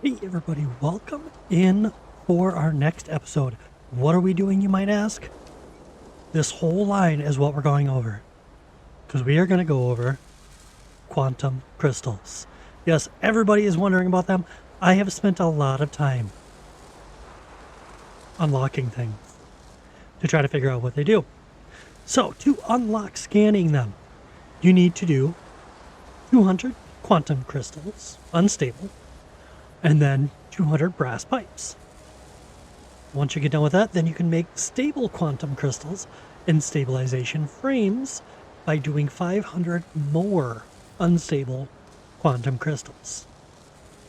Hey everybody, welcome in for our next episode. What are we doing, you might ask? This whole line is what we're going over. Because we are going to go over quantum crystals. Yes, everybody is wondering about them. I have spent a lot of time unlocking things to try to figure out what they do. So, to unlock scanning them, you need to do 200 quantum crystals, unstable, and then 200 brass pipes. Once you get done with that, then you can make stable quantum crystals and stabilization frames by doing 500 more unstable quantum crystals.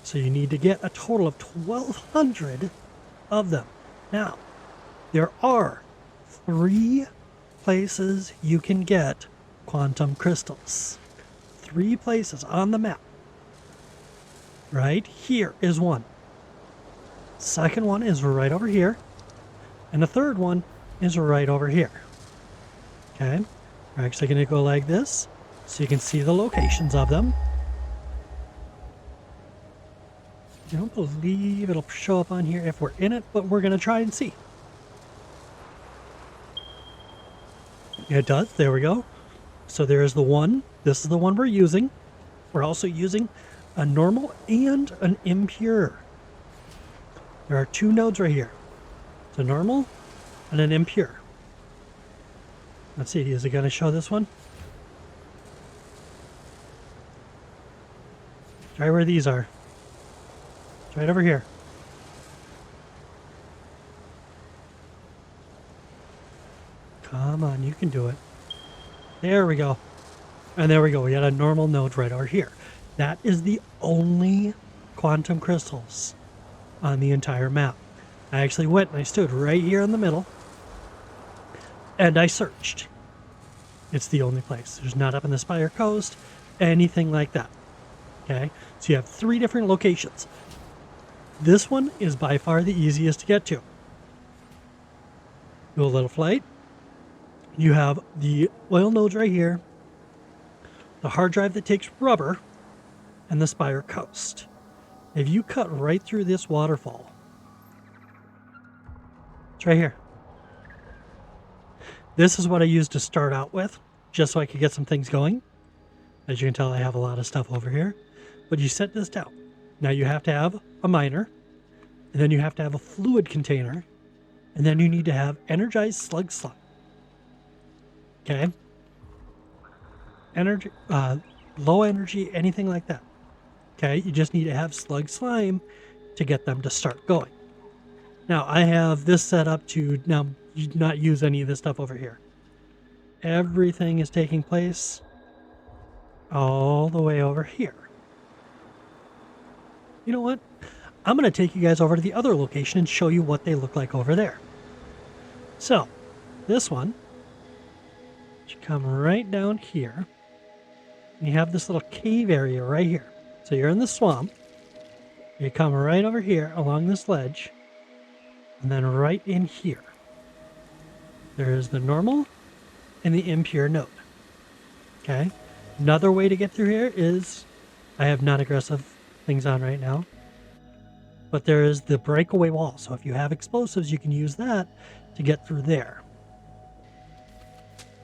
So you need to get a total of 1,200 of them. Now, there are 3 places you can get quantum crystals. 3 places on the map. Right here is one. Second one is right over here. And the third one is right over here. Okay. We're actually going to go like this so you can see the locations of them. I don't believe it'll show up on here if we're in it, but we're going to try and see. Yeah, it does. There we go. So there's the one. This is the one we're using. We're also using a normal and an impure. There are 2 nodes right here. It's a normal and an impure. Let's see, is it going to show this one? Try where these are. It's right over here. Come on, you can do it. There we go. And there we go. We got a normal node right over here. That is the only quantum crystals on the entire map. I actually went and I stood right here in the middle and I searched. It's the only place. There's not up in the Spire Coast, anything like that. Okay, so you have 3 different locations. This one is by far the easiest to get to. Do a little flight. You have the oil nodes right here, the hard drive that takes rubber, and the Spire Coast. If you cut right through this waterfall, it's right here. This is what I used to start out with, just so I could get some things going. As you can tell, I have a lot of stuff over here. But you set this down. Now you have to have a miner, and then you have to have a fluid container, and then you need to have energized slug slime. Okay? Energy, low energy, anything like that. Okay, you just need to have slug slime to get them to start going. Now, I have this set up to now not use any of this stuff over here. Everything is taking place all the way over here. You know what? I'm going to take you guys over to the other location and show you what they look like over there. So, this one, you come right down here, and you have this little cave area right here. So you're in the swamp, you come right over here along this ledge, and then right in here, there's the normal and the impure node. Okay? Another way to get through here is, I have non-aggressive things on right now, but there is the breakaway wall. So if you have explosives, you can use that to get through there.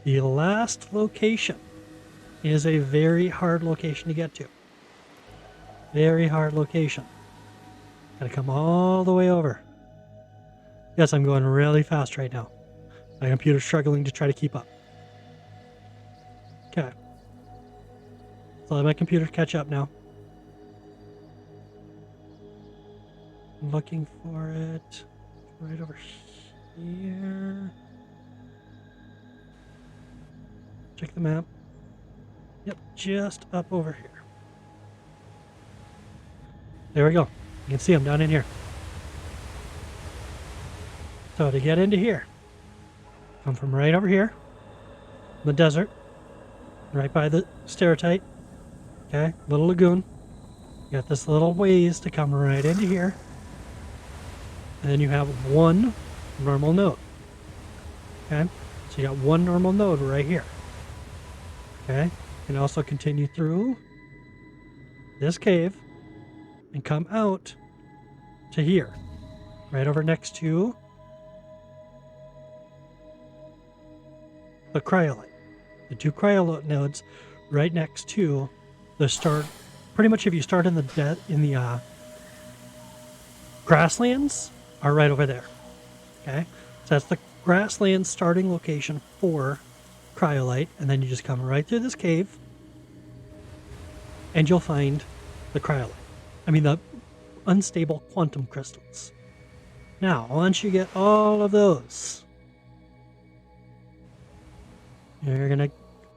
The last location is a very hard location to get to. Very hard location. Gotta come all the way over. Yes, I'm going really fast right now. My computer's struggling to try to keep up. Okay. So let my computer catch up now. I'm looking for it right over here. Check the map. Yep, just up over here. There we go. You can see them down in here. So to get into here, come from right over here, the desert, right by the stereotype. Okay, little lagoon. You got this little ways to come right into here. And then you have one normal node. Okay, so you got one normal node right here. Okay, you can also continue through this cave and come out to here, right over next to the cryolite. The two cryolite nodes right next to the start. Pretty much if you start in the grasslands are right over there. Okay, so that's the grassland starting location for cryolite, and then you just come right through this cave and you'll find the cryolite. I mean the unstable quantum crystals. Now, once you get all of those,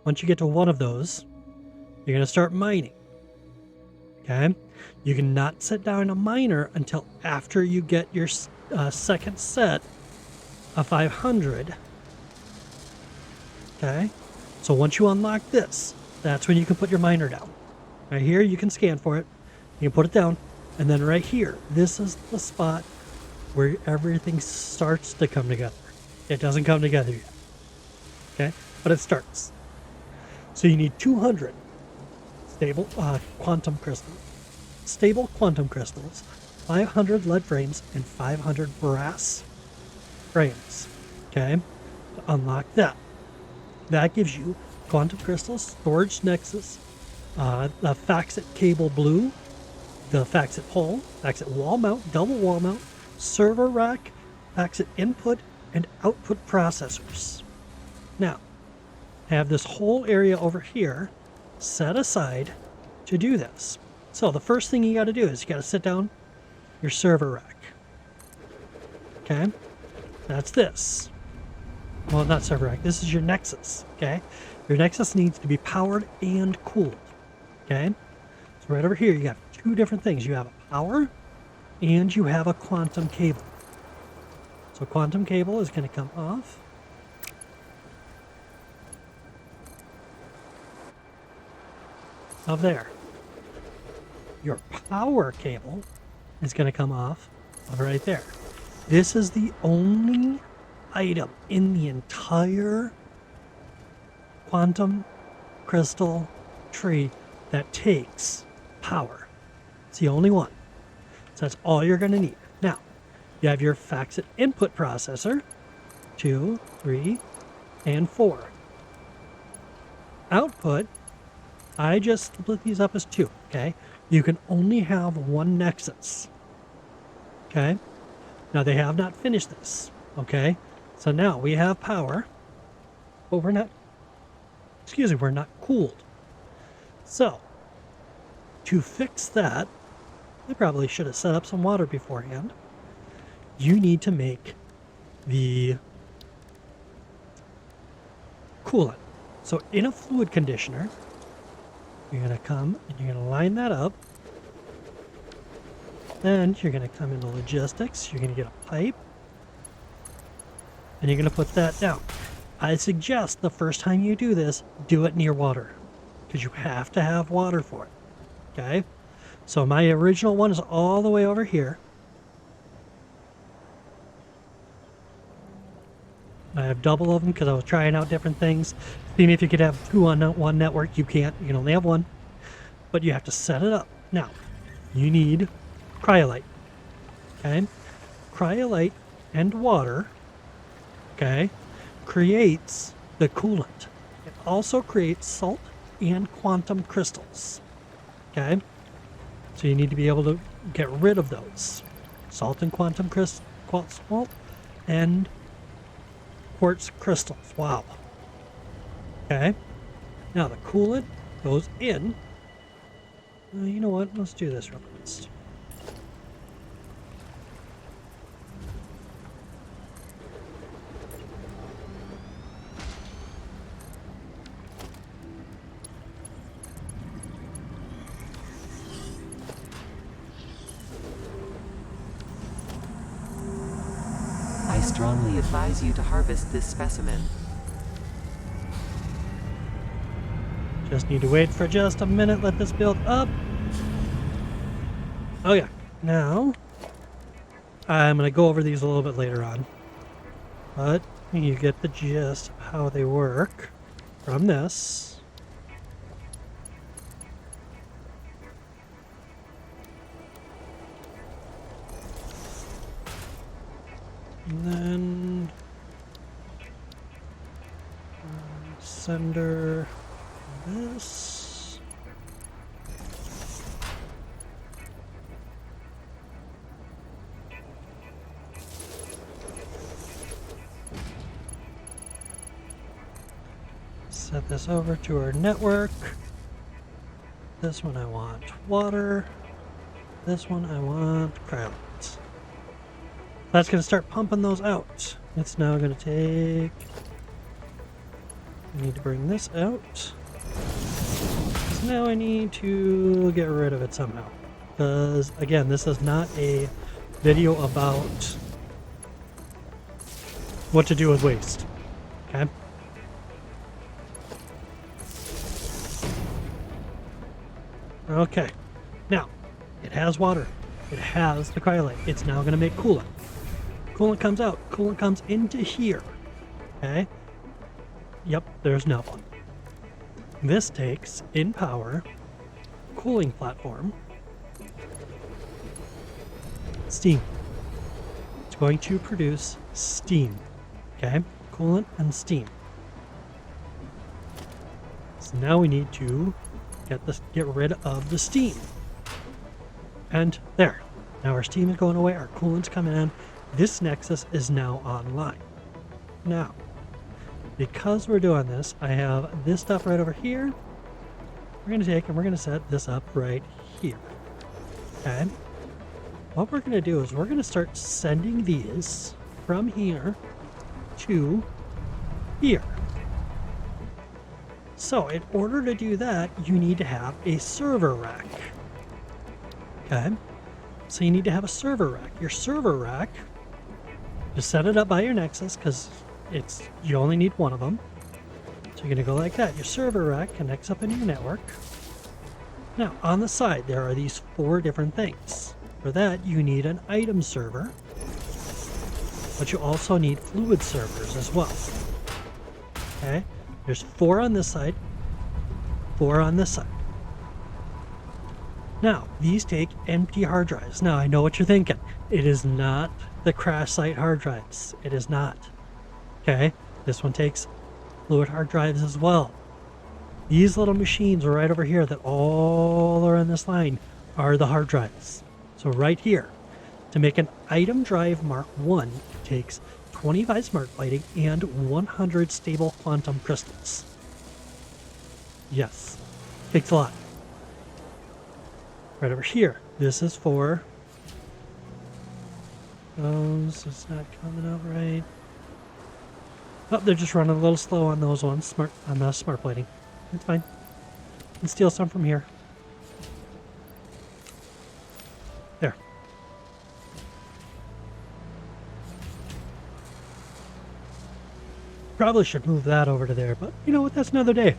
once you get to one of those, you're gonna start mining. Okay, you cannot sit down a miner until after you get your second set of 500. Okay, so once you unlock this, that's when you can put your miner down. Right here, you can scan for it. You can put it down, and then right here, this is the spot where everything starts to come together. It doesn't come together yet. Okay, but it starts. So you need 200 stable quantum crystals, 500 lead frames, and 500 brass frames. Okay, to unlock that. That gives you quantum crystals, storage nexus, the FAX cable blue, the FAX pole, FAX wall mount, double wall mount, server rack, FAX input, and output processors. Now, I have this whole area over here set aside to do this. So the first thing you got to do is you got to sit down your server rack. Okay, that's this. Well, not server rack. This is your nexus. Okay, your nexus needs to be powered and cooled. Okay, so right over here you got two different things. You have a power and you have a quantum cable. So quantum cable is going to come off. Of there. Your power cable is going to come off of right there. This is the only item in the entire quantum crystal tree that takes power. It's the only one. So that's all you're going to need. Now, you have your FAX input processor, 2, 3, and 4. Output, I just split these up as 2, okay? You can only have one nexus, okay? Now, they have not finished this, okay? So now we have power, but we're not cooled. So, to fix that, I probably should have set up some water beforehand. You need to make the coolant. So in a fluid conditioner, you're going to come and you're going to line that up. Then you're going to come into logistics. You're going to get a pipe. And you're going to put that down. I suggest the first time you do this, do it near water. Because you have to have water for it. Okay? So my original one is all the way over here. I have double of them because I was trying out different things. Seeing if you could have two on one network. You can't. You can only have one. But you have to set it up. Now, you need cryolite. Okay? Cryolite and water, okay, creates the coolant. It also creates salt and quantum crystals. Okay? So you need to be able to get rid of those. Salt and quantum crystals. Salt and quartz crystals. Wow. Okay. Now the coolant goes in. You know what? Let's do this real fast. I strongly advise you to harvest this specimen. Just need to wait for just a minute, let this build up. Oh yeah, now I'm going to go over these a little bit later on. But you get the gist of how they work from this. And then sender this. Set this over to our network. This one I want water. This one I want crowds. That's going to start pumping those out. It's now going to take... I need to bring this out. So now I need to get rid of it somehow. Because, again, this is not a video about what to do with waste. Okay? Okay. Now, it has water. It has the cryolite. It's now going to make coolant. Coolant comes out. Coolant comes into here. Okay? Yep, there's now one. This takes, in power, cooling platform, steam. It's going to produce steam. Okay? Coolant and steam. So now we need to get rid of the steam. And there. Now our steam is going away, our coolant's coming in. This nexus is now online. Now, because we're doing this, I have this stuff right over here. We're going to take and we're going to set this up right here. Okay? What we're going to do is we're going to start sending these from here to here. So in order to do that, you need to have a server rack. Okay? So you need to have a server rack. Your server rack, just set it up by your nexus because you only need one of them. So you're going to go like that. Your server rack connects up into your network. Now on the side there are these 4 different things. For that you need an item server, but you also need fluid servers as well. Okay? There's 4 on this side, 4 on this side. Now, these take empty hard drives. Now, I know what you're thinking. It is not the crash site hard drives. It is not. Okay? This one takes fluid hard drives as well. These little machines right over here that all are on this line are the hard drives. So right here, to make an item drive Mark 1, it takes 25 smart plating and 100 stable quantum crystals. Yes, takes a lot. Right over here, this is for those. It's not coming out right. Oh, they're just running a little slow on those ones. On the smart plating. It's fine. You can steal some from here. There. Probably should move that over to there, but you know what? That's another day.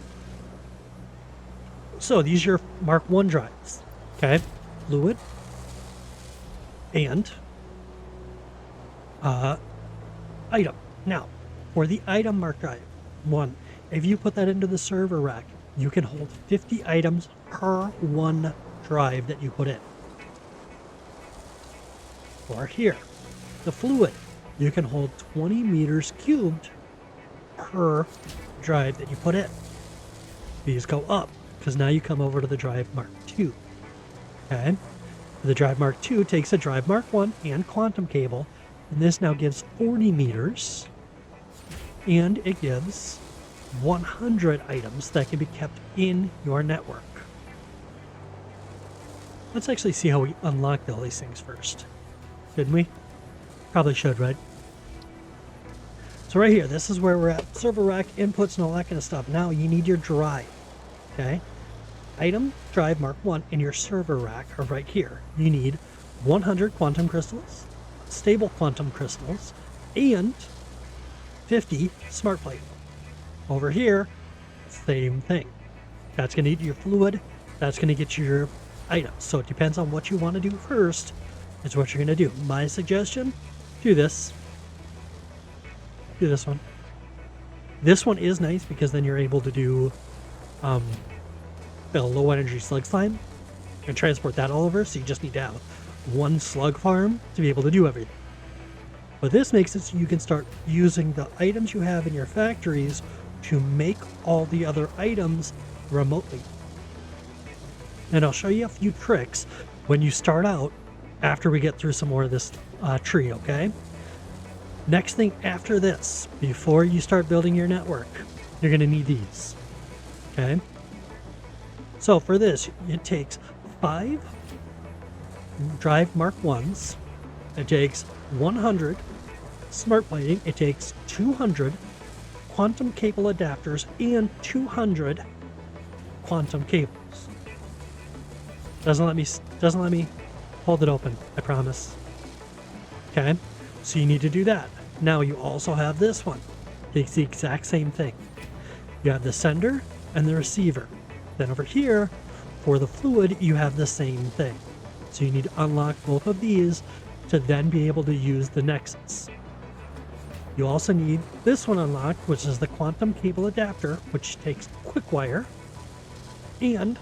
So these are your Mark 1 drives. Okay? Fluid. And item. Now, for the item Mark drive 1, if you put that into the server rack, you can hold 50 items per one drive that you put in. Or here, the fluid, you can hold 20 meters cubed per drive that you put in. These go up because now you come over to the drive Mark 2. Okay? The drive Mark 2 takes a drive Mark 1 and quantum cable, and this now gives 40 meters, and it gives 100 items that can be kept in your network. Let's actually see how we unlocked all these things first. Didn't we? Probably should, right? So right here, this is where we're at. Server rack, inputs, and all that kind of stuff. Now you need your drive. Okay? Item, drive Mark 1, and your server rack are right here. You need 100 quantum crystals, stable quantum crystals, and 50 smart plate. Over here, same thing. That's going to get your fluid. That's going to get your items. So it depends on what you want to do first. Is what you're going to do. My suggestion, do this. Do this one. This one is nice because then you're able to do the low energy slug slime and transport that all over. So you just need to have one slug farm to be able to do everything. But this makes it so you can start using the items you have in your factories to make all the other items remotely. And I'll show you a few tricks when you start out after we get through some more of this tree, okay? Next thing after this, before you start building your network, you're going to need these, okay? So for this, it takes 5 drive Mark 1s. It takes 100 smart plating. It takes 200 quantum cable adapters and 200 quantum cables. Doesn't let me hold it open, I promise. Okay, so you need to do that. Now you also have this one. It's the exact same thing. You have the sender and the receiver. Then over here, for the fluid, you have the same thing. So you need to unlock both of these to then be able to use the nexus. You also need this one unlocked, which is the quantum cable adapter, which takes quick wire and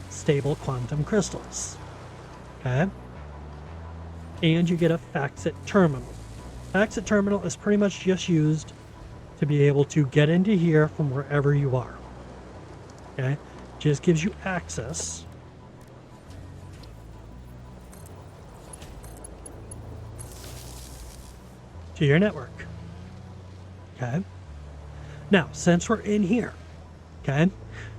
stable quantum crystals. Okay? And you get a FAX terminal. FAX terminal is pretty much just used to be able to get into here from wherever you are. Okay? Just gives you access to your network. Okay? Now, since we're in here, okay,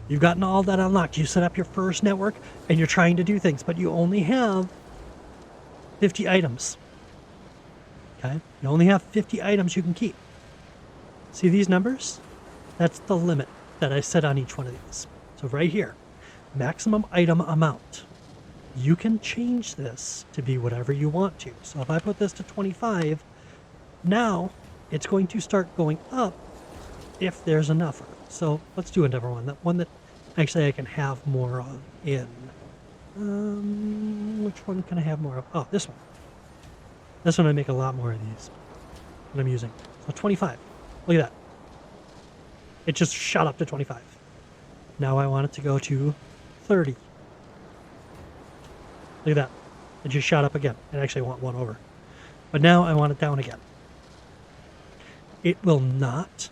you've gotten all that unlocked. You set up your first network and you're trying to do things, but you only have 50 items. Okay? You only have 50 items you can keep. See these numbers? That's the limit that I set on each one of these. So right here, maximum item amount. You can change this to be whatever you want to. So if I put this to 25, now it's going to start going up if there's enough. So let's do a different one. That one that actually I can have more of in. Which one can I have more of? Oh, this one. This one I make a lot more of these that I'm using. So 25. Look at that. It just shot up to 25. Now I want it to go to 30. Look at that. It just shot up again. I actually want one over. But now I want it down again. It will not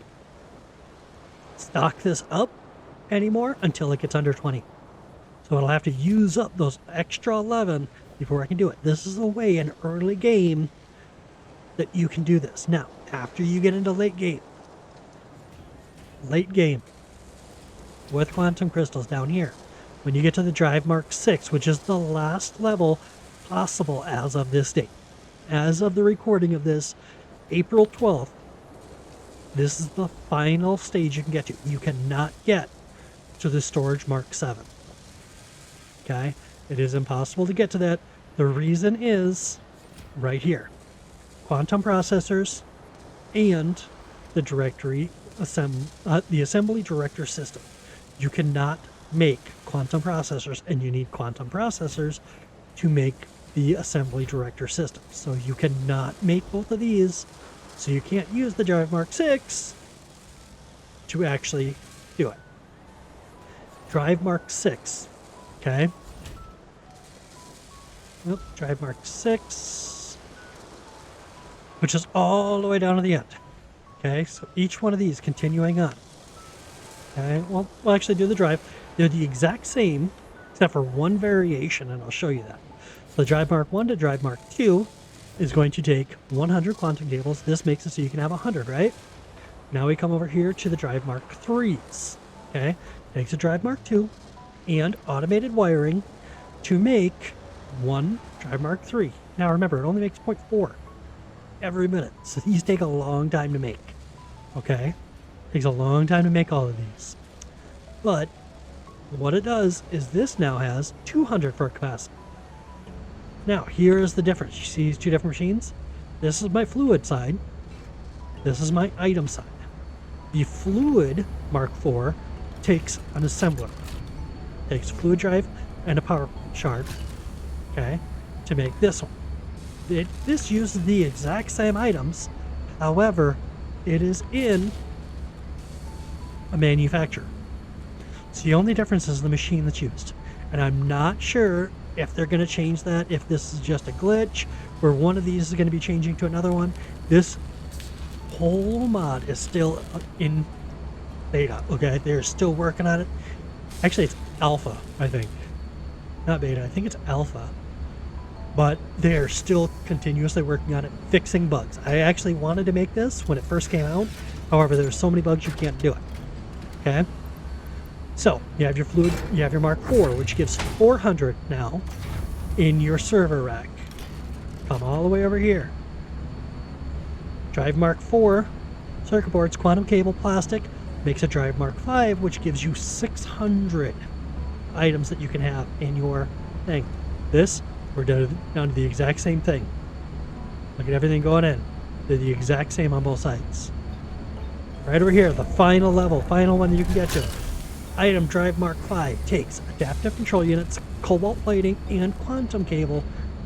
stock this up anymore until it gets under 20. So it'll have to use up those extra 11 before I can do it. This is a way in early game that you can do this. Now, after you get into late game with quantum crystals down here, when you get to the Drive Mark 6, which is the last level possible as of this date, as of the recording of this, April 12th, this is the final stage you can get to. You cannot get to the Storage Mark 7. Okay? It is impossible to get to that. The reason is right here. Quantum processors and the the assembly director system. You cannot make quantum processors, and you need quantum processors to make the assembly director system. So you cannot make both of these. So you can't use the Drive Mark 6 to actually do it. Drive Mark 6. Okay. Nope, Drive Mark 6. Which is all the way down to the end. Okay, so each one of these continuing on. Okay, well, we'll actually do the drive. They're the exact same, except for one variation, and I'll show you that. So the Drive Mark 1 to Drive Mark 2 is going to take 100 quantum cables. This makes it so you can have 100, right? Now we come over here to the Drive Mark 3s. Okay, takes a Drive Mark 2 and automated wiring to make one Drive Mark 3. Now remember, it only makes 0.4 every minute, so these take a long time to make. Okay, takes a long time to make all of these. But what it does is this now has 200 for capacity. Now, here's the difference. You see these two different machines? This is my fluid side. This is my item side. The fluid Mark IV takes an assembler. Takes a fluid drive and a power shard, okay, to make this one. This uses the exact same items. However, it is in a manufacturer. So the only difference is the machine that's used. And I'm not sure if they're going to change that, if this is just a glitch, where one of these is going to be changing to another one. This whole mod is still in beta, okay? They're still working on it. Actually, it's alpha, I think. Not beta, I think it's alpha. But they're still continuously working on it, fixing bugs. I actually wanted to make this when it first came out. However, there's so many bugs you can't do it. Okay? So, you have your fluid, you have your Mark IV, which gives 400 now in your server rack. Come all the way over here. Drive Mark IV, circuit boards, quantum cable, plastic, makes a Drive Mark V, which gives you 600 items that you can have in your thing. This, we're down to the exact same thing. Look at everything going in. They're the exact same on both sides. Right over here, the final level, final one that you can get to. Item Drive Mark V takes adaptive control units, cobalt plating, and quantum cable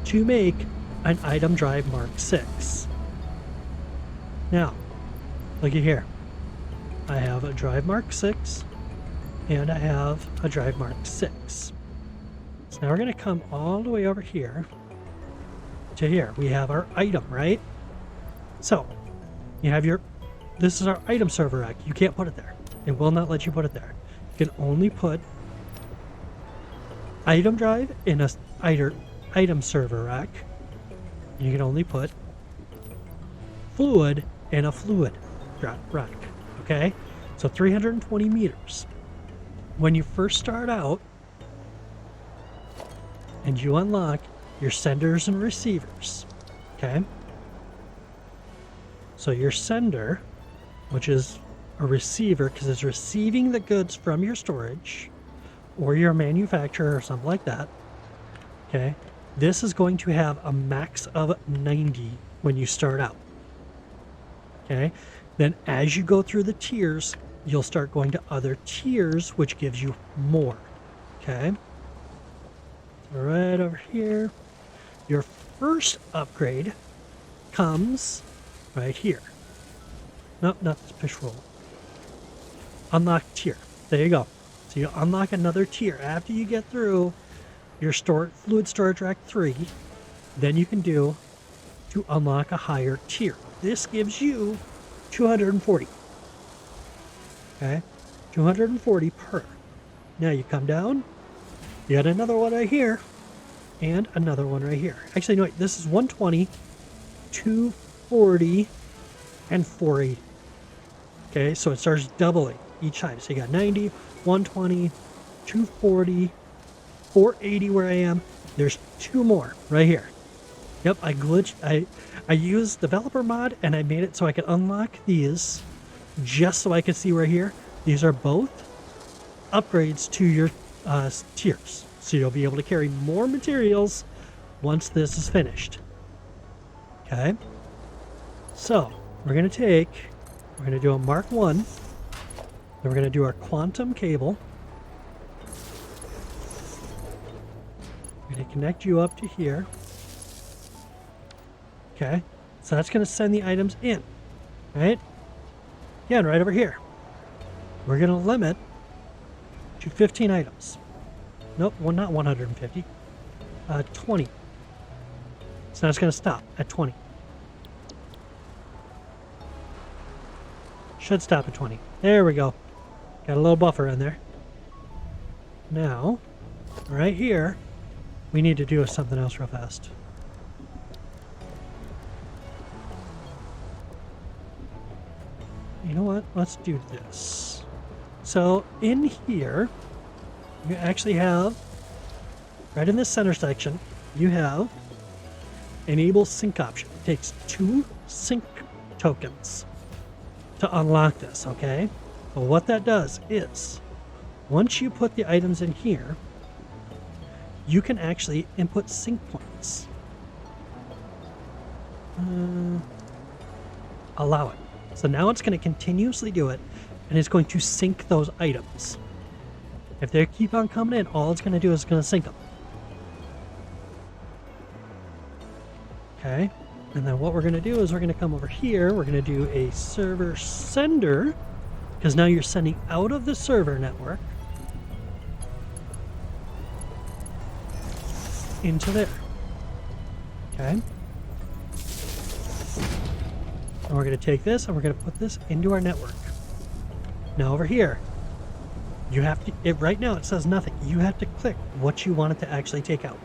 to make an Item Drive Mark VI. Now, look at here. I have a Drive Mark VI, and I have a Drive Mark VI. So now we're going to come all the way over here to here. We have our item, right? So, you have your, this is our item server rack. You can't put it there. It will not let you put it there. You can only put item drive in a item server rack. You can only put fluid in a fluid rack. Okay? So 320 meters. When you first start out, and you unlock your senders and receivers, okay? So your sender, which is a receiver, because it's receiving the goods from your storage or your manufacturer or something like that, okay? This is going to have a max of 90 when you start out, okay? Then as you go through the tiers, you'll start going to other tiers, which gives you more, okay? Right over here. Your first upgrade comes right here. Nope, not this fish roll. Unlock tier. There you go. So you unlock another tier after you get through your fluid storage rack 3. Then you can do to unlock a higher tier. This gives you 240. Okay, 240 per. Now you come down. You got another one right here, and another one right here. Actually, no, wait, this is 120, 240, and 480. Okay, so it starts doubling each time. So you got 90, 120, 240, 480 where I am. There's 2 more right here. Yep, I glitched. I used developer mod, and I made it so I could unlock these just so I could see right here. These are both upgrades to your tiers, so you'll be able to carry more materials once this is finished. Okay, so we're going to do a Mark 1, then we're going to do our quantum cable. We're going to connect you up to here. Okay, so that's going to send the items in, right? Again, right over here. We're going to limit to 15 items. Nope, well, not 150. 20. So now it's going to stop at 20. Should stop at 20. There we go. Got a little buffer in there. Now, right here, we need to do something else real fast. You know what? Let's do this. So in here, you actually have, right in this center section, you have enable sync option. It takes 2 sync tokens to unlock this, okay? But what that does is, once you put the items in here, you can actually input sync points. Allow it. So now it's going to continuously do it, and it's going to sync those items. If they keep on coming in, all it's going to do is going to sync them. Okay, and then what we're going to do is we're going to come over here, we're going to do a server sender, because now you're sending out of the server network. into there. Okay. And we're going to take this and we're going to put this into our network. Now over here, you have to, right now it says nothing. You have to click what you want it to actually take out.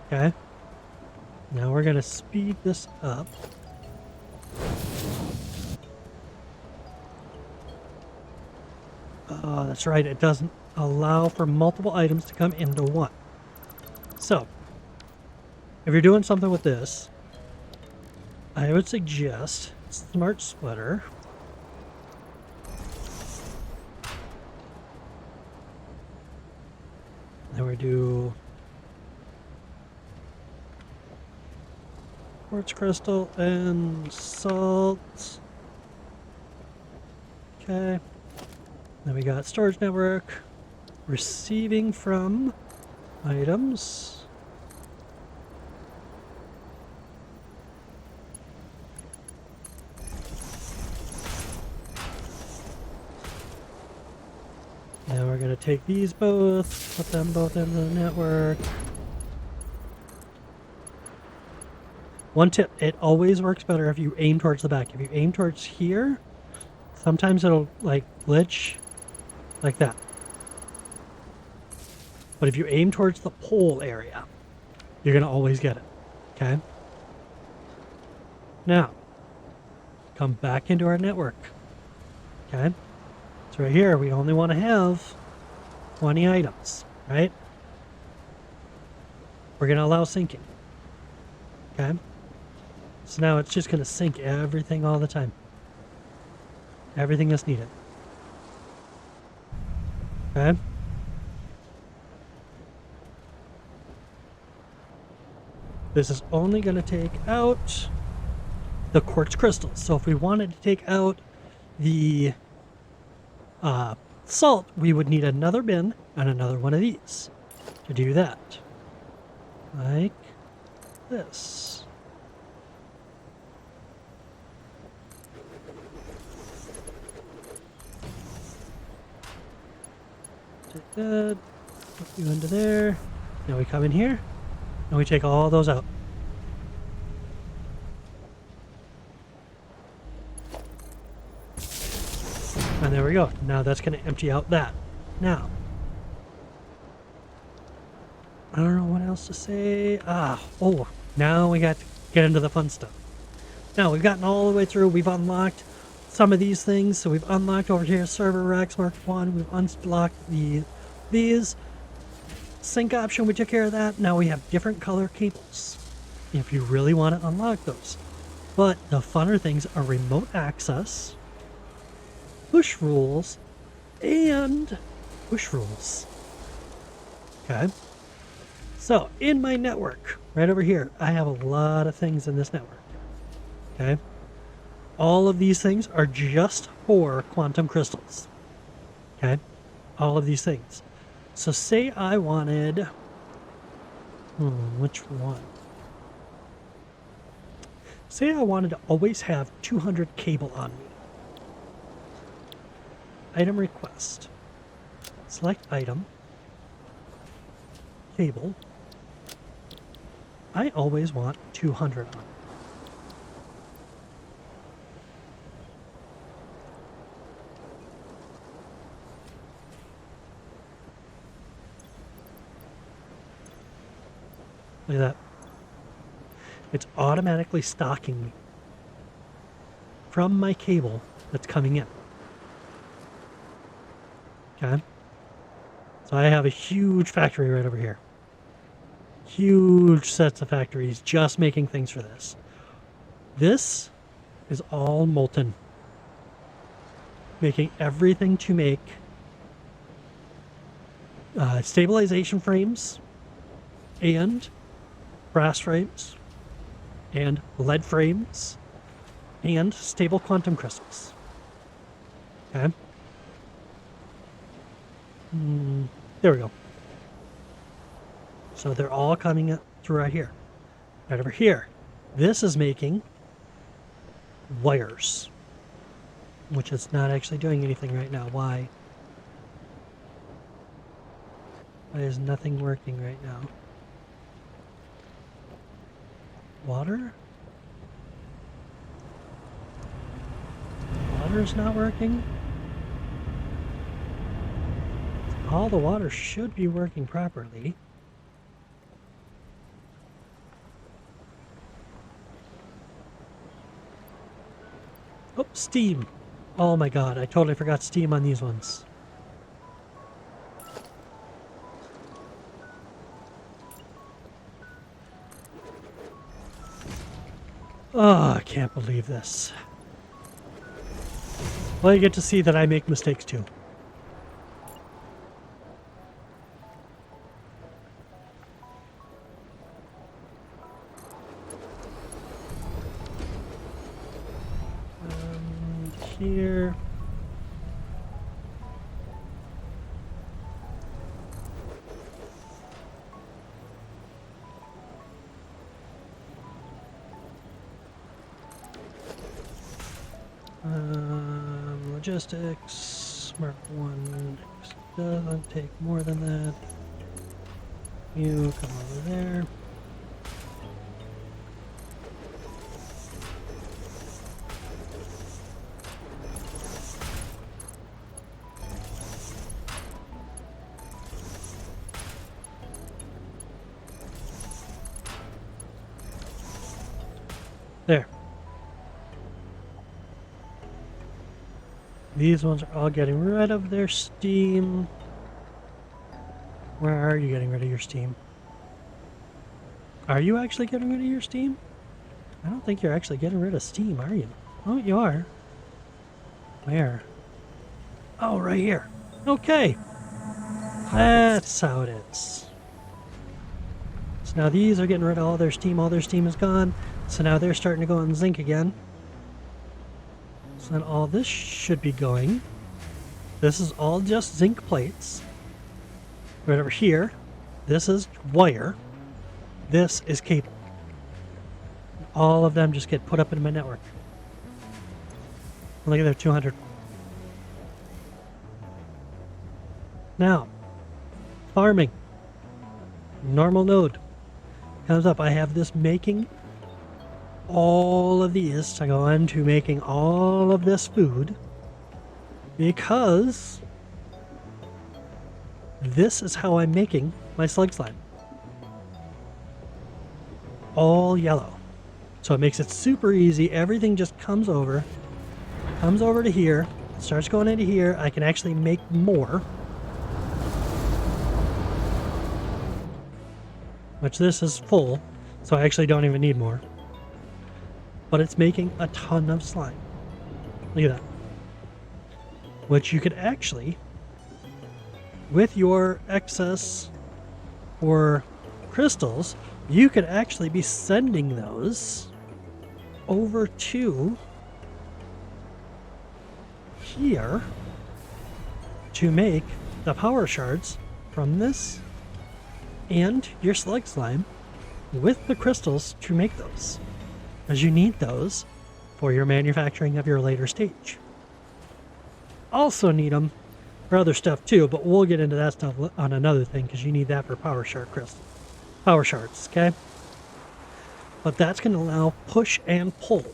Okay. Now we're going to speed this up. Oh, that's right. It doesn't allow for multiple items to come into one. So, if you're doing something with this, I would suggest Smart Splitter. Then we do quartz crystal and salt. Okay. Then we got storage network, receiving from items. Now we're going to take these both, put them both into the network. One tip, it always works better if you aim towards the back. If you aim towards here, sometimes it'll like glitch like that. But if you aim towards the pole area, you're going to always get it. Okay? Now, come back into our network. Okay? So right here, we only want to have 20 items, right? We're going to allow syncing. Okay? So now it's just going to sync everything all the time. Everything that's needed. Okay? This is only going to take out the quartz crystals. So if we wanted to take out the salt, we would need another bin and another one of these to do that. Like this. Take that, put you into there. Now we come in here and we take all those out. And there we go. Now that's going to empty out that. Now, I don't know what else to say. Now we got to get into the fun stuff. Now we've gotten all the way through. We've unlocked some of these things. So we've unlocked over here server racks mark 1. We've unlocked these. Sync option, we took care of that. Now we have different color cables if you really want to unlock those. But the funner things are remote access, push rules, and push rules. Okay. So in my network, right over here, I have a lot of things in this network. Okay. All of these things are just for quantum crystals. Okay. All of these things. So say I wanted, which one? Say I wanted to always have 200 cable on me. Item request. Select item. Cable. I always want 200 on. Look at that. It's automatically stocking me from my cable that's coming in. Okay. So I have a huge factory right over here. Huge sets of factories just making things for this. This is all molten. Making everything to make stabilization frames and brass frames and lead frames and stable quantum crystals. Okay. There we go. So they're all coming through right here. Right over here. This is making wires, which is not actually doing anything right now. Why? Why is nothing working right now? Water? Water's not working? All the water should be working properly. Oh, steam. Oh my god, I totally forgot steam on these ones. Oh, I can't believe this. Well, you get to see that I make mistakes too. Here. Logistics, Mark 1 doesn't take more than that. You come over there. There. These ones are all getting rid of their steam. Where are you getting rid of your steam? Are you actually getting rid of your steam? I don't think you're actually getting rid of steam, are you? Oh, you are. Where? Oh, right here. Okay. That's how it is. So now these are getting rid of all their steam. All their steam is gone. So now they're starting to go on zinc again. So then all this should be going. This is all just zinc plates. Right over here, this is wire. This is cable. All of them just get put up in my network. Look at their 200. Now, farming. Normal node comes up. I have this making all of these to go into making all of this food because this is how I'm making my slug slime. All yellow. So it makes it super easy. Everything just comes over to here, starts going into here. I can actually make more. Which this is full, so I actually don't even need more. But it's making a ton of slime. Look at that. Which you could actually, with your excess or crystals, you could actually be sending those over to here to make the power shards from this and your slug slime with the crystals to make those, as you need those for your manufacturing of your later stage. Also need them for other stuff too, but we'll get into that stuff on another thing because you need that for power shards, okay? But that's going to allow push and pull,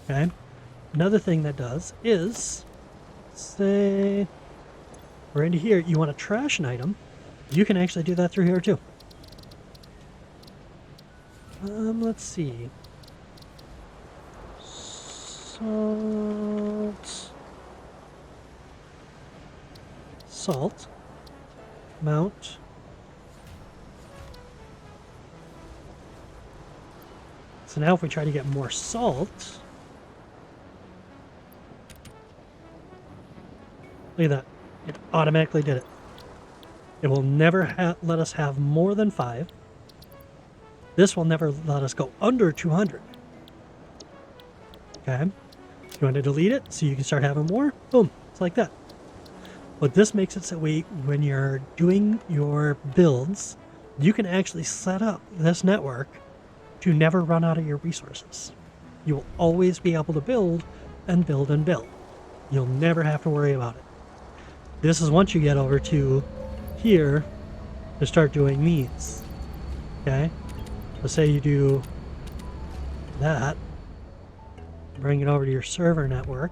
okay? Another thing that does is, say, we're into here, you want to trash an item, you can actually do that through here too. Let's see. Salt. Mount. So now if we try to get more salt, look at that. It automatically did it. It will never let us have more than 5. This will never let us go under 200. Okay. You want to delete it so you can start having more? Boom. It's like that. But this makes it so when you're doing your builds, you can actually set up this network to never run out of your resources. You will always be able to build and build and build. You'll never have to worry about it. This is once you get over to here to start doing these. Okay? So say you do that, bring it over to your server network,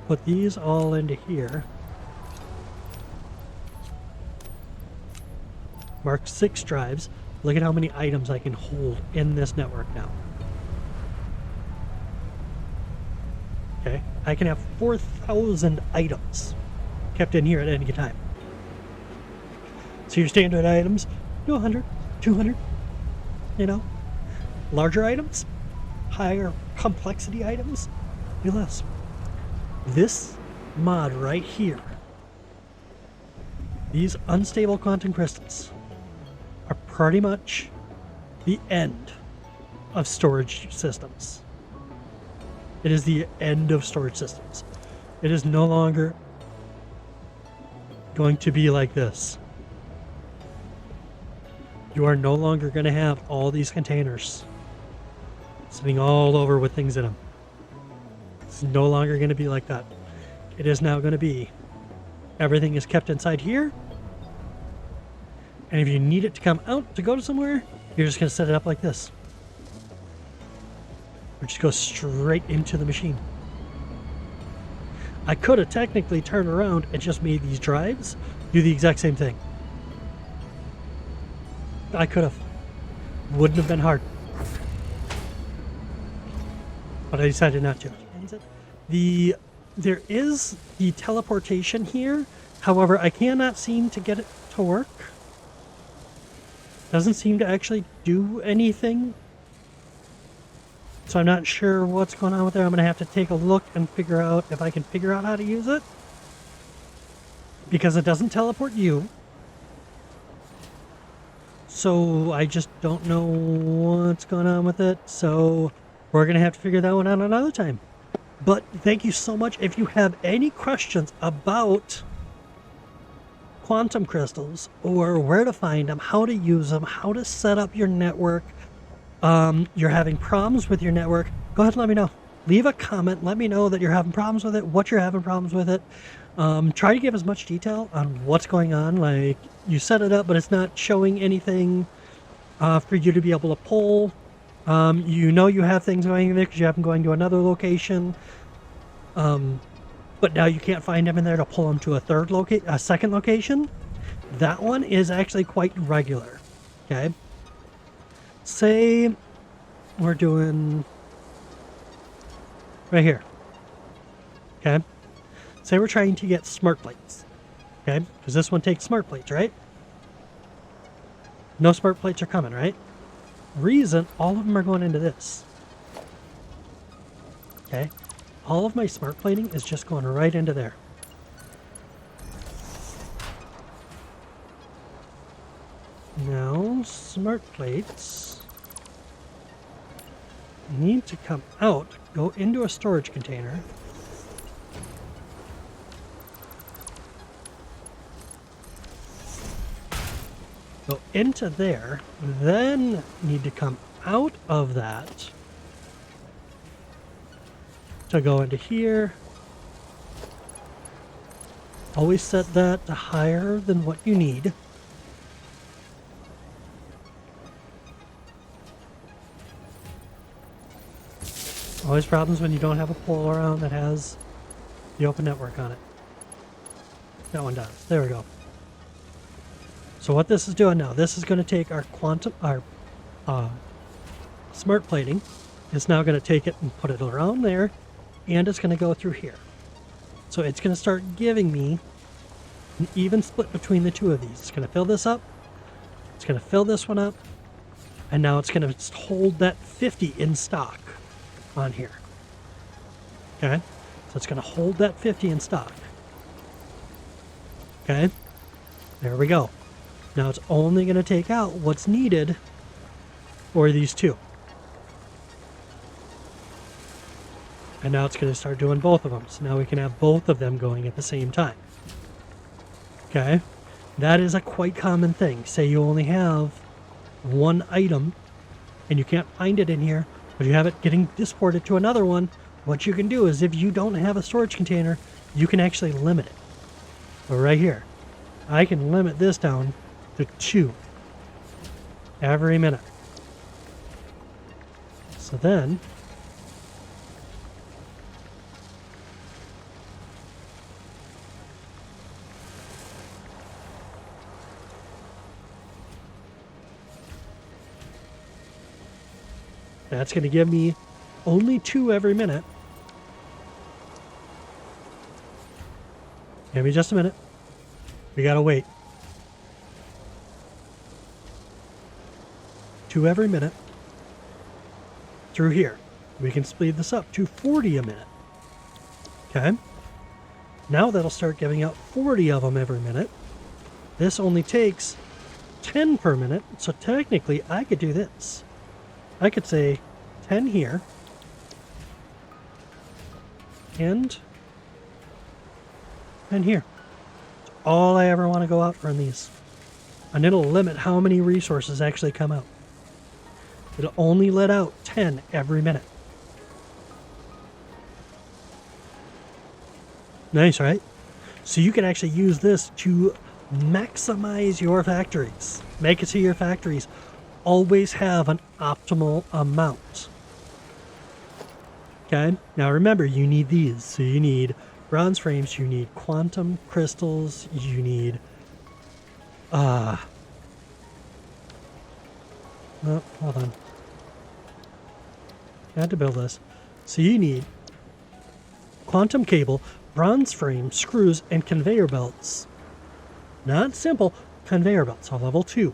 put these all into here, mark 6 drives. Look at how many items I can hold in this network now. Okay, I can have 4,000 items kept in here at any time. So your standard items, do 100, 200, you know. Larger items, higher complexity items, do less. This mod right here, these unstable quantum crystals, are pretty much the end of storage systems. It is the end of storage systems. It is no longer going to be like this. You are no longer going to have all these containers sitting all over with things in them. It's no longer going to be like that. It is now going to be everything is kept inside here. And if you need it to come out to go to somewhere, you're just going to set it up like this. Or just go straight into the machine. I could have technically turned around and just made these drives do the exact same thing. I could have. Wouldn't have been hard. But I decided not to. There is the teleportation here. However, I cannot seem to get it to work. Doesn't seem to actually do anything. So I'm not sure what's going on with there. I'm going to have to take a look and figure out if I can figure out how to use it. Because it doesn't teleport you. So I just don't know what's going on with it. So we're going to have to figure that one out another time. But thank you so much. If you have any questions about quantum crystals or where to find them, how to use them, how to set up your network, you're having problems with your network, go ahead and let me know. Leave a comment. Let me know that you're having problems with it, what you're having problems with it. Try to give as much detail on what's going on. Like, you set it up, but it's not showing anything for you to be able to pull. You know you have things going in there because you have them going to another location. But now you can't find them in there to pull them to a second location. That one is actually quite regular. Okay. Say we're doing right here. Okay. Say we're trying to get smart plates. Okay. Because this one takes smart plates, right? No smart plates are coming, right? Reason, all of them are going into this. Okay. All of my smart plating is just going right into there. Now, smart plates need to come out, go into a storage container. Go into there, then need to come out of that to go into here. Always set that to higher than what you need. Always problems when you don't have a pole around that has the open network on it. That one does. There we go. So what this is doing now, this is going to take our smart plating. It's now going to take it and put it around there, and it's going to go through here. So it's going to start giving me an even split between the two of these. It's going to fill this up. It's going to fill this one up. And now it's going to hold that 50 in stock on here. Okay? So it's going to hold that 50 in stock. Okay? There we go. Now it's only going to take out what's needed for these two. And now it's going to start doing both of them. So now we can have both of them going at the same time. Okay? That is a quite common thing. Say you only have one item and you can't find it in here, but you have it getting disported to another one. What you can do is, if you don't have a storage container, you can actually limit it. So right here, I can limit this down to 2 every minute. So then that's going to give me only 2 every minute. Give me just a minute. We gotta wait. 2 every minute through here. We can speed this up to 40 a minute. Okay. Now that'll start giving out 40 of them every minute. This only takes 10 per minute. So technically I could do this. I could say 10 here and here. It's all I ever want to go out for in these. And it'll limit how many resources actually come out. It'll only let out 10 every minute. Nice, right? So you can actually use this to maximize your factories. Make it so your factories always have an optimal amount. Okay? Now remember, you need these. So you need bronze frames, you need quantum crystals, you need oh, hold on. I had to build this. So you need quantum cable, bronze frame, screws, and conveyor belts. Not simple, conveyor belts. So level 2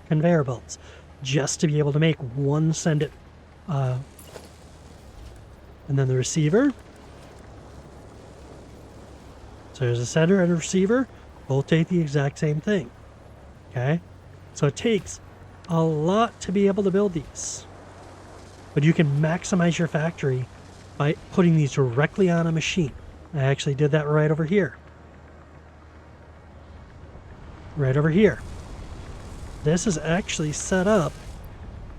conveyor belts. Just to be able to make one send it. And then the receiver. So there's a sender and a receiver. Both take the exact same thing. Okay? So it takes a lot to be able to build these. But you can maximize your factory by putting these directly on a machine. I actually did that right over here. Right over here. This is actually set up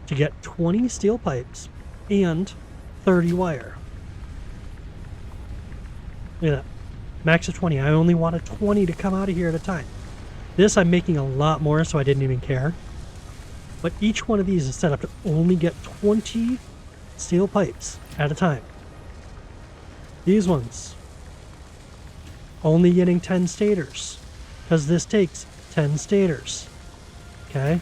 to get 20 steel pipes and 30 wire. Look at that. Max of 20. I only wanted 20 to come out of here at a time. This I'm making a lot more, so I didn't even care. But each one of these is set up to only get 20 steel pipes at a time. These ones, only getting 10 stators, because this takes 10 stators. Okay?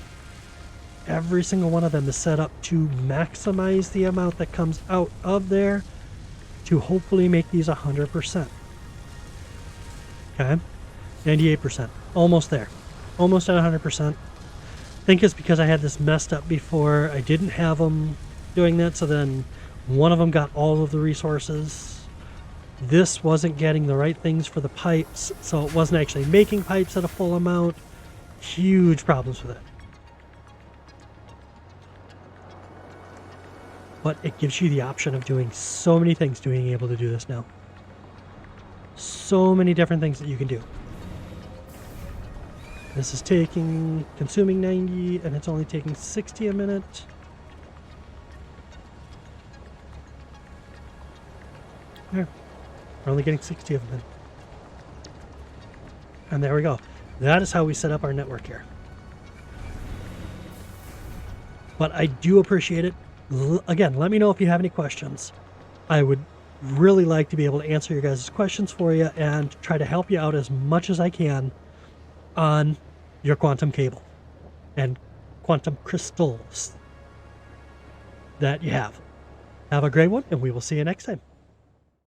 Every single one of them is set up to maximize the amount that comes out of there to hopefully make these 100%. Okay? 98%. Almost there. Almost at 100%. I think it's because I had this messed up before. I didn't have them doing that, so then one of them got all of the resources. This wasn't getting the right things for the pipes, so it wasn't actually making pipes at a full amount. Huge problems with it. But it gives you the option of doing so many things, being able to do this now. So many different things that you can do. This is consuming 90, and it's only taking 60 a minute. There. We're only getting 60 of them in. And there we go. That is how we set up our network here. But I do appreciate it. Again, let me know if you have any questions. I would really like to be able to answer your guys' questions for you and try to help you out as much as I can on your quantum cable and quantum crystals that you have. Have a great one, and we will see you next time.